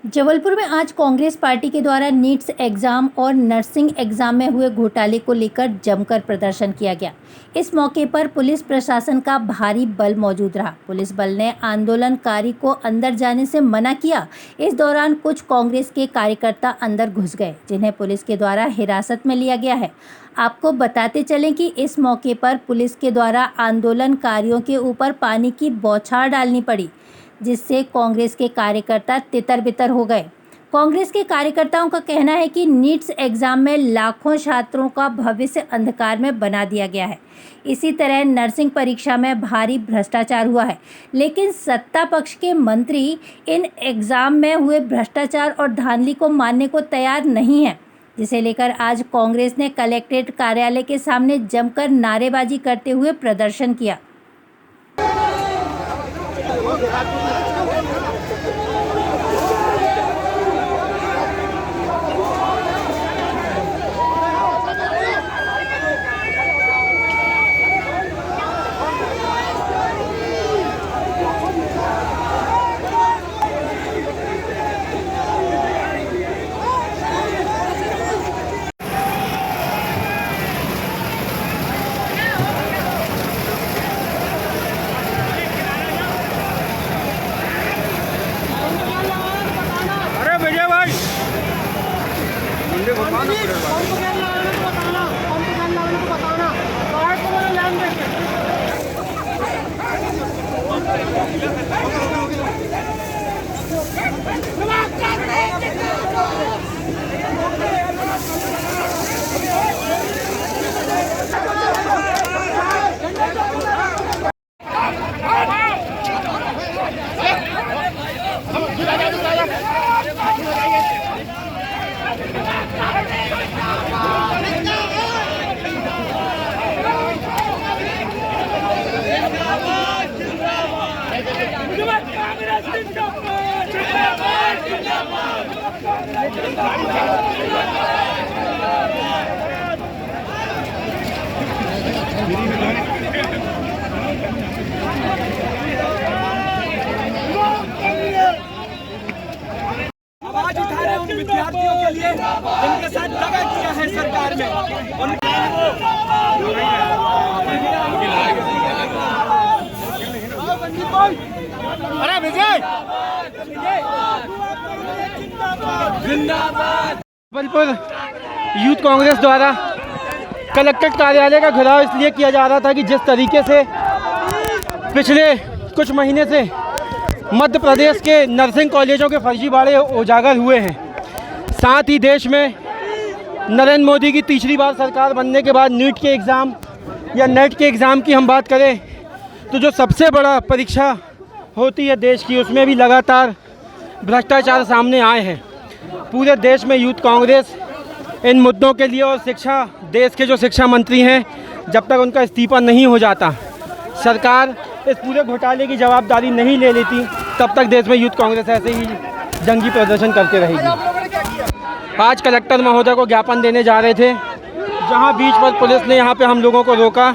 जबलपुर में आज कांग्रेस पार्टी के द्वारा नीट्स एग्जाम और नर्सिंग एग्जाम में हुए घोटाले को लेकर जमकर प्रदर्शन किया गया। इस मौके पर पुलिस प्रशासन का भारी बल मौजूद रहा। पुलिस बल ने आंदोलनकारी को अंदर जाने से मना किया। इस दौरान कुछ कांग्रेस के कार्यकर्ता अंदर घुस गए, जिन्हें पुलिस के द्वारा हिरासत में लिया गया है। आपको बताते चलें कि इस मौके पर पुलिस के द्वारा आंदोलनकारियों के ऊपर पानी की बौछार डालनी पड़ी, जिससे कांग्रेस के कार्यकर्ता तितर-बितर हो गए। कांग्रेस के कार्यकर्ताओं का कहना है कि नीट्स एग्जाम में लाखों छात्रों का भविष्य अंधकार में बना दिया गया है। इसी तरह नर्सिंग परीक्षा में भारी भ्रष्टाचार हुआ है, लेकिन सत्ता पक्ष के मंत्री इन एग्जाम में हुए भ्रष्टाचार और धांधली को मानने को तैयार नहीं है, जिसे लेकर आज कांग्रेस ने कलेक्ट्रेट कार्यालय के सामने जमकर नारेबाजी करते हुए प्रदर्शन किया। आवाज उठा रहे हैं उन विद्यार्थियों के लिए जिनके साथ दगा किया है सरकार में। अरे विजय जिंदाबाद। जबलपुर यूथ कांग्रेस द्वारा कलेक्ट्रेट कार्यालय का घेराव इसलिए किया जा रहा था कि जिस तरीके से पिछले कुछ महीने से मध्य प्रदेश के नर्सिंग कॉलेजों के फर्जीवाड़े उजागर हुए हैं, साथ ही देश में नरेंद्र मोदी की तीसरी बार सरकार बनने के बाद नीट के एग्ज़ाम या नेट के एग्ज़ाम की हम बात करें तो जो सबसे बड़ा परीक्षा होती है देश की, उसमें भी लगातार भ्रष्टाचार सामने आए हैं। पूरे देश में यूथ कांग्रेस इन मुद्दों के लिए और शिक्षा, देश के जो शिक्षा मंत्री हैं, जब तक उनका इस्तीफा नहीं हो जाता, सरकार इस पूरे घोटाले की जवाबदारी नहीं ले लेती, तब तक देश में यूथ कांग्रेस ऐसे ही जंगी प्रदर्शन करते रहेगी। आज कलेक्टर महोदय को ज्ञापन देने जा रहे थे, जहां बीच पर पुलिस ने यहां पे हम लोगों को रोका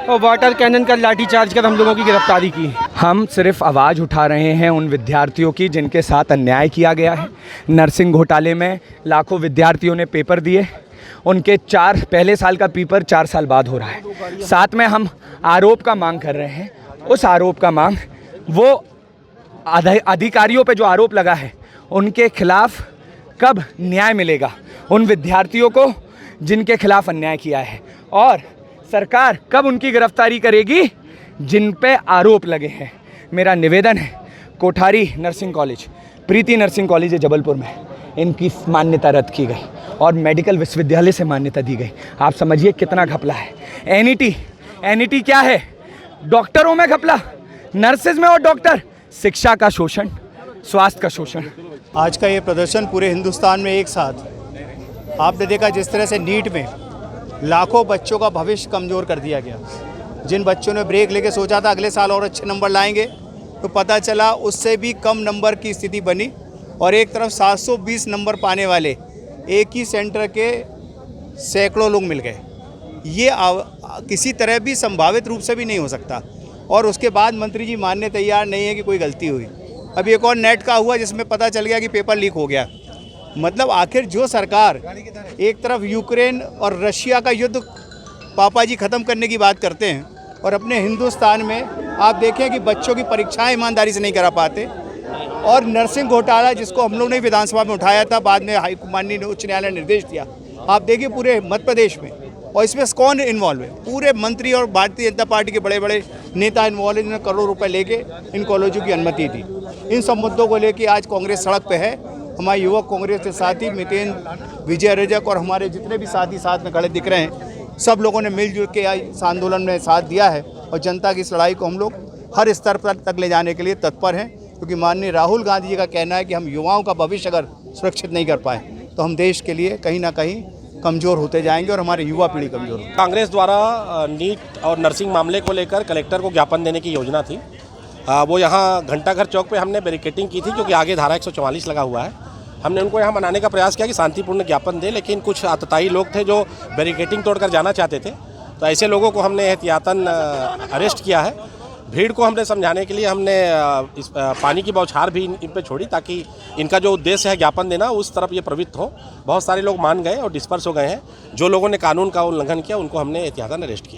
और वाटर कैनन का लाठीचार्ज कर हम लोगों की गिरफ्तारी की। हम सिर्फ आवाज़ उठा रहे हैं उन विद्यार्थियों की जिनके साथ अन्याय किया गया है। नर्सिंग घोटाले में लाखों विद्यार्थियों ने पेपर दिए, उनके पहले साल का पेपर 4 साल बाद हो रहा है। साथ में हम आरोप का मांग कर रहे हैं। उस आरोप का मांग, वो अधिकारियों पे जो आरोप लगा है उनके खिलाफ कब न्याय मिलेगा उन विद्यार्थियों को जिनके खिलाफ अन्याय किया है, और सरकार कब उनकी गिरफ्तारी करेगी जिन पे आरोप लगे हैं। मेरा निवेदन है, कोठारी नर्सिंग कॉलेज, प्रीति नर्सिंग कॉलेज है जबलपुर में, इनकी मान्यता रद्द की गई और मेडिकल विश्वविद्यालय से मान्यता दी गई। आप समझिए कितना घपला है। एनईटी क्या है? डॉक्टरों में घपला, नर्सेज में और डॉक्टर, शिक्षा का शोषण, स्वास्थ्य का शोषण। आज का ये प्रदर्शन पूरे हिंदुस्तान में एक साथ आपने देखा, जिस तरह से नीट में लाखों बच्चों का भविष्य कमज़ोर कर दिया गया। जिन बच्चों ने ब्रेक लेके सोचा था अगले साल और अच्छे नंबर लाएंगे, तो पता चला उससे भी कम नंबर की स्थिति बनी। और एक तरफ 720 नंबर पाने वाले एक ही सेंटर के सैकड़ों लोग मिल गए। ये किसी तरह भी संभावित रूप से भी नहीं हो सकता। और उसके बाद मंत्री जी मानने तैयार नहीं है कि कोई गलती हुई। अभी एक और नेट का हुआ जिसमें पता चल गया कि पेपर लीक हो गया। मतलब आखिर जो सरकार एक तरफ यूक्रेन और रशिया का युद्ध पापा जी ख़त्म करने की बात करते हैं और अपने हिंदुस्तान में आप देखें कि बच्चों की परीक्षाएं ईमानदारी से नहीं करा पाते, और नर्सिंग घोटाला जिसको हम लोग ने विधानसभा में उठाया था, बाद में माननीय उच्च न्यायालय ने निर्देश दिया, आप देखिए पूरे मध्य प्रदेश में, और इसमें कौन इन्वॉल्व है? पूरे मंत्री और भारतीय जनता पार्टी के बड़े बड़े नेता इन्वॉल्व हैं, जिन्होंने करोड़ों रुपए लेके इन कॉलेजों की अनुमति दी। इन सब मुद्दों को लेके आज कांग्रेस सड़क पे है। हमारे युवक कांग्रेस के साथी मितेन, विजय रजक और हमारे जितने भी साथी साथ में खड़े दिख रहे हैं, सब लोगों ने मिलजुल के इस आंदोलन में साथ दिया है, और जनता की इस लड़ाई को हम लोग हर स्तर पर तक ले जाने के लिए तत्पर हैं, क्योंकि माननीय राहुल गांधी जी का कहना है कि हम युवाओं का भविष्य अगर सुरक्षित नहीं कर पाए तो हम देश के लिए कहीं ना कहीं कमज़ोर होते जाएंगे और हमारी युवा पीढ़ी कमज़ोर होगी। कांग्रेस द्वारा नीट और नर्सिंग मामले को लेकर कलेक्टर को ज्ञापन देने की योजना थी। वो यहाँ घंटाघर चौक पे हमने बैरिकेटिंग की थी, क्योंकि आगे धारा 144 लगा हुआ है। हमने उनको यहाँ मनाने का प्रयास किया कि शांतिपूर्ण ज्ञापन दे, लेकिन कुछ आतताई लोग थे जो बैरिकेटिंग तोड़कर जाना चाहते थे, तो ऐसे लोगों को हमने एहतियातन अरेस्ट किया है। भीड़ को हमने समझाने के लिए हमने इस पानी की बौछार भी इन पे छोड़ी, ताकि इनका जो उद्देश्य है ज्ञापन देना उस तरफ ये प्रवृत्त हो। बहुत सारे लोग मान गए और डिस्पर्स हो गए हैं। जो लोगों ने कानून का उल्लंघन किया उनको हमने एहतियातन अरेस्ट किया।